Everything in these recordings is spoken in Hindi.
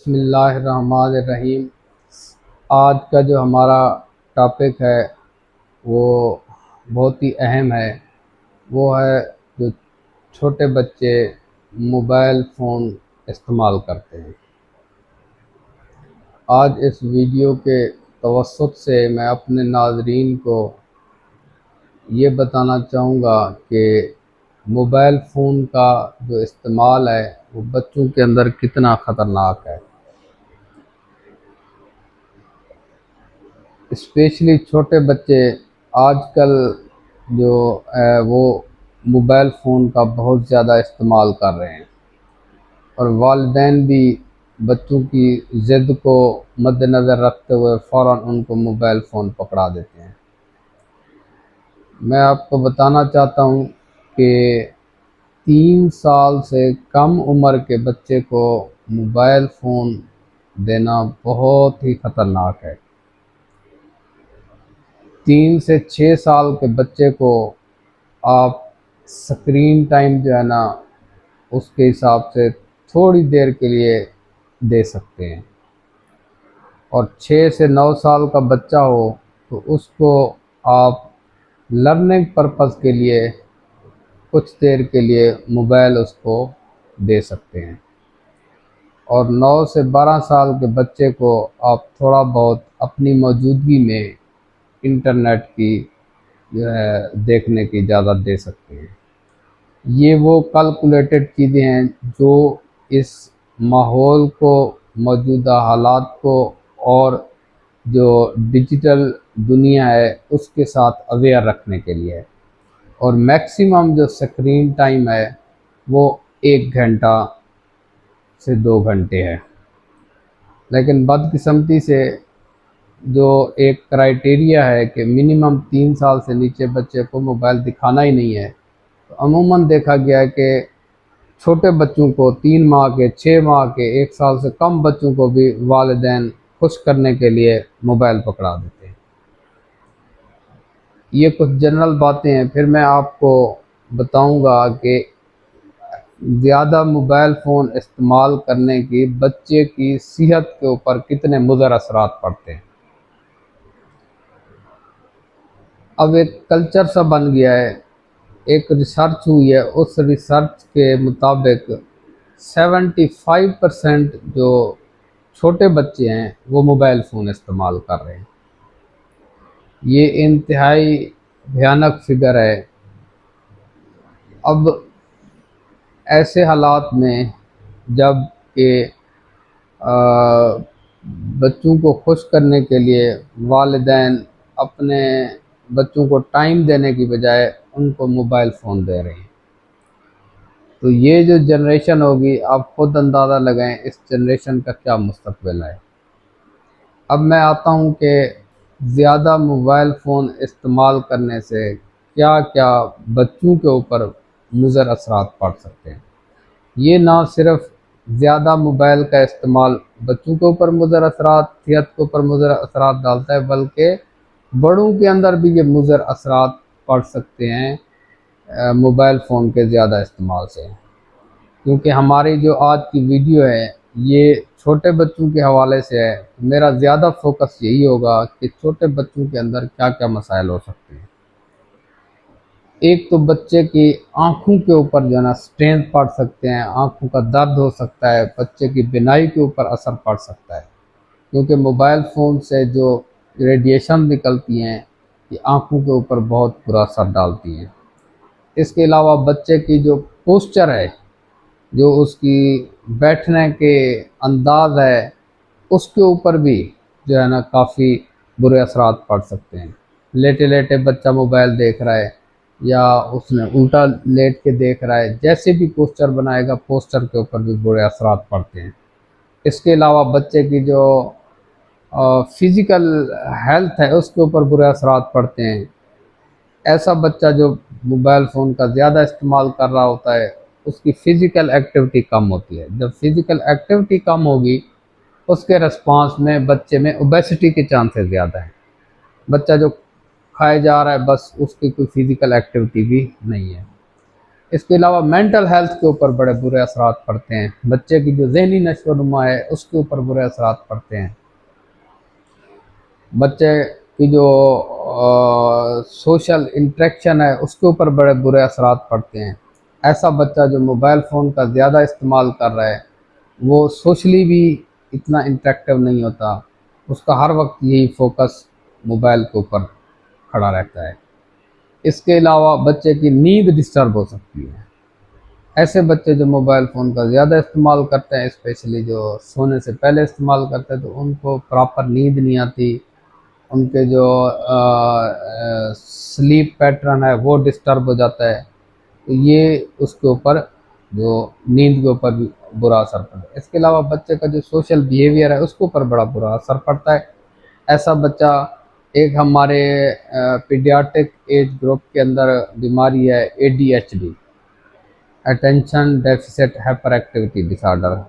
बिस्मिल्लाहिर्रहमानिर्रहीम। आज का जो हमारा टॉपिक है वो बहुत ही अहम है। वो है जो छोटे बच्चे मोबाइल फ़ोन इस्तेमाल करते हैं। आज इस वीडियो के तवस्सुत से मैं अपने नाज़रीन को ये बताना चाहूँगा कि मोबाइल फ़ोन का जो इस्तेमाल है वो बच्चों के अंदर कितना ख़तरनाक है। स्पेशली छोटे बच्चे आजकल जो वो मोबाइल फ़ोन का बहुत ज़्यादा इस्तेमाल कर रहे हैं और वालिदैन भी बच्चों की ज़िद को मद्देनज़र रखते हुए फ़ौरन उनको मोबाइल फ़ोन पकड़ा देते हैं। मैं आपको बताना चाहता हूँ कि 3 साल से कम उम्र के बच्चे को मोबाइल फ़ोन देना बहुत ही ख़तरनाक है। 3 से 6 साल के बच्चे को आप स्क्रीन टाइम जो है ना उसके हिसाब से थोड़ी देर के लिए दे सकते हैं और 6 से 9 साल का बच्चा हो तो उसको आप लर्निंग पर्पज़ के लिए कुछ देर के लिए मोबाइल उसको दे सकते हैं और 9 से 12 साल के बच्चे को आप थोड़ा बहुत अपनी मौजूदगी में इंटरनेट की जो है देखने की इजाज़त दे सकते हैं। ये वो कैलकुलेटेड चीज़ें हैं जो इस माहौल को, मौजूदा हालात को और जो डिजिटल दुनिया है उसके साथ अवेयर रखने के लिए है। और मैक्सिमम जो स्क्रीन टाइम है वो 1 घंटा से 2 घंटे है। लेकिन बदकिस्मती से जो एक क्राइटेरिया है कि मिनिमम 3 साल से नीचे बच्चे को मोबाइल दिखाना ही नहीं है, तो अमूमन देखा गया है कि छोटे बच्चों को 3 माह के, 6 माह के, 1 साल से कम बच्चों को भी वालिदैन खुश करने के लिए मोबाइल पकड़ा देते हैं। ये कुछ जनरल बातें हैं। फिर मैं आपको बताऊंगा कि ज़्यादा मोबाइल फ़ोन इस्तेमाल करने की बच्चे की सेहत के ऊपर कितने मुज़र असरात पड़ते हैं। अब एक कल्चर सा बन गया है। एक रिसर्च हुई है, उस रिसर्च के मुताबिक 75% जो छोटे बच्चे हैं वो मोबाइल फ़ोन इस्तेमाल कर रहे हैं। ये इंतहाई भयानक फिगर है। अब ऐसे हालात में जब कि बच्चों को खुश करने के लिए वालिदैन अपने बच्चों को टाइम देने की बजाय उनको मोबाइल फ़ोन दे रहे हैं, तो ये जो जनरेशन होगी आप खुद अंदाज़ा लगाएं इस जनरेशन का क्या मुस्तकबिल है। अब मैं आता हूँ कि ज़्यादा मोबाइल फ़ोन इस्तेमाल करने से क्या क्या बच्चों के ऊपर मुज़र असरात पड़ सकते हैं। ये ना सिर्फ ज़्यादा मोबाइल का इस्तेमाल बच्चों के ऊपर मुज़र असरात, सेहत के ऊपर मुज़र असरात डालता है, बल्कि बड़ों के अंदर भी ये मुज़र असरात पड़ सकते हैं मोबाइल फ़ोन के ज़्यादा इस्तेमाल से। क्योंकि हमारी जो आज की वीडियो है ये छोटे बच्चों के हवाले से है, मेरा ज़्यादा फोकस यही होगा कि छोटे बच्चों के अंदर क्या क्या मसाइल हो सकते हैं। एक तो बच्चे की आँखों के ऊपर जो है ना स्ट्रेन पड़ सकते हैं, आँखों का दर्द हो सकता है, बच्चे की बीनाई के ऊपर असर पड़ सकता है, क्योंकि मोबाइल फ़ोन से जो रेडिएशन निकलती हैं ये आँखों के ऊपर बहुत बुरा असर डालती हैं। इसके अलावा बच्चे की जो पोस्चर है, जो उसकी बैठने के अंदाज़ है, उसके ऊपर भी जो है ना काफ़ी बुरे असरात पड़ सकते हैं। लेटे लेटे बच्चा मोबाइल देख रहा है या उसने उल्टा लेट के देख रहा है, जैसे भी पोस्चर बनाएगा पोस्चर के ऊपर भी बुरे असरात पड़ते हैं। इसके अलावा बच्चे की जो फ़िज़िकल हेल्थ है उसके ऊपर बुरे असरात पड़ते हैं। ऐसा बच्चा जो मोबाइल फ़ोन का ज़्यादा इस्तेमाल कर रहा होता है उसकी फ़िज़िकल एक्टिविटी कम होती है। जब फ़िज़िकल एक्टिविटी कम होगी उसके रिस्पॉन्स में बच्चे में ओबेसिटी के चांसेस ज़्यादा हैं। बच्चा जो खाए जा रहा है बस उसकी कोई फ़िज़िकल एक्टिविटी भी नहीं है। इसके अलावा मेंटल हेल्थ के ऊपर बड़े बुरे असरात पड़ते हैं, बच्चे की जो जहनी नशोनुमा है उसके ऊपर बुरे असरात पड़ते हैं, बच्चे की जो सोशल इंटरेक्शन है उसके ऊपर बड़े बुरे असरात पड़ते हैं। ऐसा बच्चा जो मोबाइल फ़ोन का ज़्यादा इस्तेमाल कर रहा है वो सोशली भी इतना इंटरेक्टिव नहीं होता, उसका हर वक्त यही फोकस मोबाइल के ऊपर खड़ा रहता है। इसके अलावा बच्चे की नींद डिस्टर्ब हो सकती है। ऐसे बच्चे जो मोबाइल फ़ोन का ज़्यादा इस्तेमाल करते हैं, स्पेशली जो सोने से पहले इस्तेमाल करते हैं, तो उनको प्रॉपर नींद नहीं आती, उनके जो स्लीप पैटर्न है वो डिस्टर्ब हो जाता है। तो ये उसके ऊपर जो नींद के ऊपर भी बुरा असर पड़ता है। इसके अलावा बच्चे का जो सोशल बिहेवियर है उसके ऊपर बड़ा बुरा असर पड़ता है। ऐसा बच्चा, एक हमारे पीडियाट्रिक एज ग्रुप के अंदर बीमारी है ADHD, attention deficit hyper activity disorder.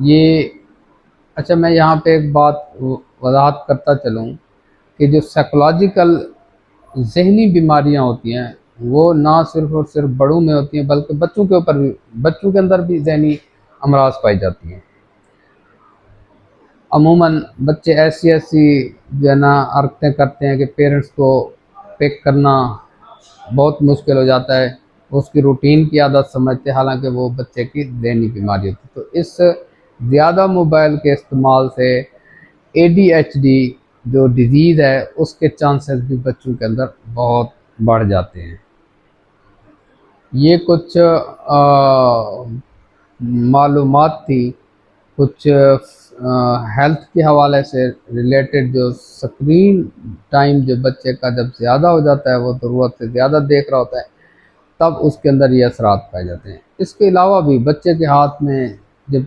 ये, अच्छा मैं यहाँ पे एक बात वजाहत करता चलूँ कि जो साइकोलॉजिकल ज़हनी बीमारियाँ होती हैं वो ना सिर्फ़ और सिर्फ बड़ों में होती हैं बल्कि बच्चों के ऊपर भी, बच्चों के अंदर भी ज़हनी अमराज पाई जाती हैं। अमूमन बच्चे ऐसी-ऐसी जो है ना हरकतें करते हैं कि पेरेंट्स को पिक करना बहुत मुश्किल हो जाता है, उसकी रूटीन की आदत समझते हैं, हालाँकि वो बच्चे की ज़हनी बीमारी होती है। तो इस ज़्यादा मोबाइल के इस्तेमाल से ADHD जो डिज़ीज़ है उसके चांसेस भी बच्चों के अंदर बहुत बढ़ जाते हैं। ये कुछ मालूमात थी, कुछ हेल्थ के हवाले से रिलेटेड, जो स्क्रीन टाइम जो बच्चे का जब ज़्यादा हो जाता है, वो ज़रूरत से ज़्यादा देख रहा होता है, तब उसके अंदर ये असरात पाए जाते हैं। इसके अलावा भी बच्चे के हाथ में जब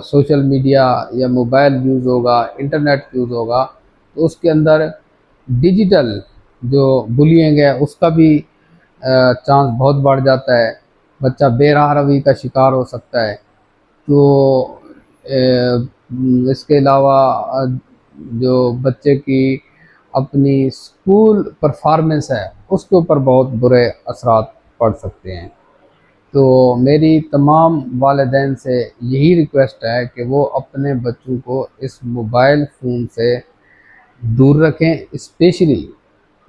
सोशल मीडिया या मोबाइल यूज़ होगा, इंटरनेट यूज़ होगा, तो उसके अंदर डिजिटल जो बुलिंग है उसका भी चांस बहुत बढ़ जाता है, बच्चा बेराह रवि का शिकार हो सकता है। तो इसके अलावा जो बच्चे की अपनी स्कूल परफॉर्मेंस है उसके ऊपर बहुत बुरे असरात पड़ सकते हैं। तो मेरी तमाम वालिदैन से यही रिक्वेस्ट है कि वो अपने बच्चों को इस मोबाइल फ़ोन से दूर रखें, स्पेशली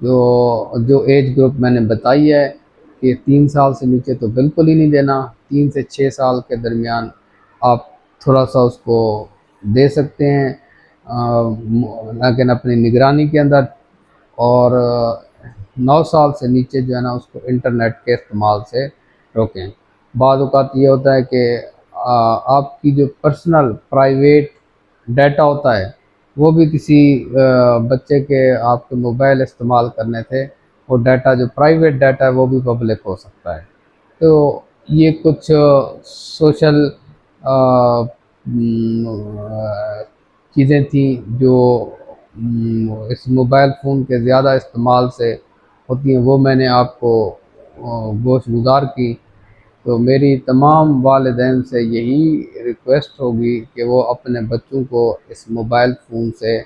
जो जो एज ग्रुप मैंने बताई है कि 3 साल से नीचे तो बिल्कुल ही नहीं देना, 3 से 6 साल के दरमियान आप थोड़ा-सा उसको दे सकते हैं, लेकिन अपनी निगरानी के अंदर। और 9 साल से नीचे जो है ना उसको इंटरनेट के इस्तेमाल से रोकें। बाद औक़ात ये होता है कि आपकी जो पर्सनल प्राइवेट डाटा होता है वो भी किसी बच्चे के आपके मोबाइल इस्तेमाल करने से वो डाटा, जो प्राइवेट डाटा है, वो भी पब्लिक हो सकता है। तो ये कुछ सोशल चीज़ें थी जो इस मोबाइल फ़ोन के ज़्यादा इस्तेमाल से होती हैं, वो मैंने आपको गोशगुज़ार की। तो मेरी तमाम वालिदैन से यही रिक्वेस्ट होगी कि वो अपने बच्चों को इस मोबाइल फ़ोन से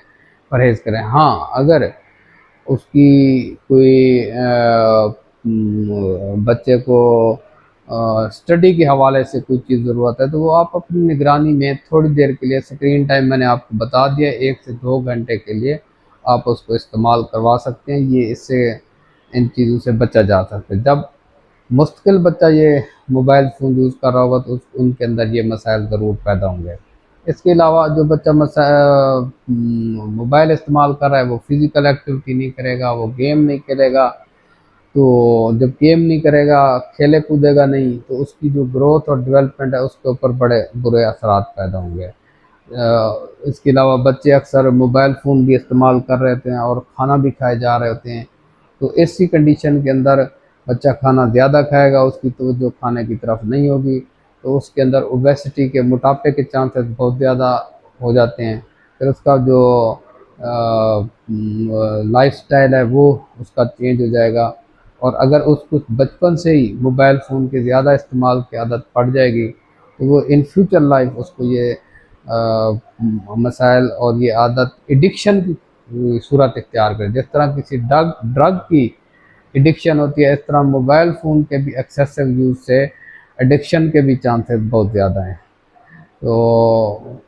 परहेज़ करें। हाँ, अगर उसकी कोई बच्चे को स्टडी के हवाले से कोई चीज़ ज़रूरत है तो वो आप अपनी निगरानी में थोड़ी देर के लिए, स्क्रीन टाइम मैंने आपको बता दिया, 1 से 2 घंटे के लिए आप उसको इस्तेमाल करवा सकते हैं। ये इससे इन चीज़ों से बचा जा सकता है। जब मुस्तकिल बच्चा ये मोबाइल फ़ोन यूज़ कर रहा होगा तो उनके अंदर ये मसाइल ज़रूर पैदा होंगे। इसके अलावा जो बच्चा मोबाइल इस्तेमाल कर रहा है वो फ़िज़िकल एक्टिविटी नहीं करेगा, वो गेम नहीं खेलेगा, तो जब गेम नहीं करेगा, खेले कूदेगा नहीं, तो उसकी जो ग्रोथ और डेवलपमेंट है उसके ऊपर बड़े बुरे असरात पैदा होंगे। इसके अलावा बच्चे अक्सर मोबाइल फ़ोन भी इस्तेमाल कर रहे होते हैं और खाना भी खाए जा रहे होते हैं, तो ऐसी कंडीशन के अंदर बच्चा खाना ज़्यादा खाएगा, उसकी तवज्जो खाने की तरफ नहीं होगी, तो उसके अंदर ओबेसिटी के, मोटापे के चांसेस बहुत ज़्यादा हो जाते हैं। फिर उसका जो लाइफ़स्टाइल है वो उसका चेंज हो जाएगा। और अगर उसको बचपन से ही मोबाइल फ़ोन के ज़्यादा इस्तेमाल की आदत पड़ जाएगी तो वो इन फ्यूचर लाइफ उसको ये मसाइल और ये आदत एडिक्शन की सूरत इख्तियार करे। जिस तरह किसी ड्रग की एडिक्शन होती है, इस तरह मोबाइल फ़ोन के भी एक्सेसिव यूज़ से एडिक्शन के भी चांसेस बहुत ज़्यादा हैं। तो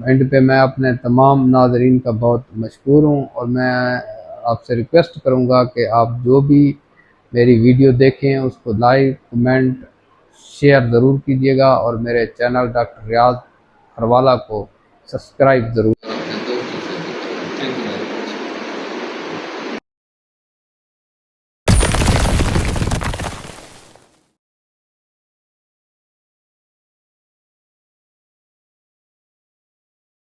एंड पे मैं अपने तमाम नाज़रीन का बहुत मशकूर हूँ, और मैं आपसे रिक्वेस्ट करूँगा कि आप जो भी मेरी वीडियो देखें उसको लाइक, कमेंट, शेयर ज़रूर कीजिएगा, और मेरे चैनल डॉक्टर रियाज खरवाला को सब्सक्राइब ज़रूर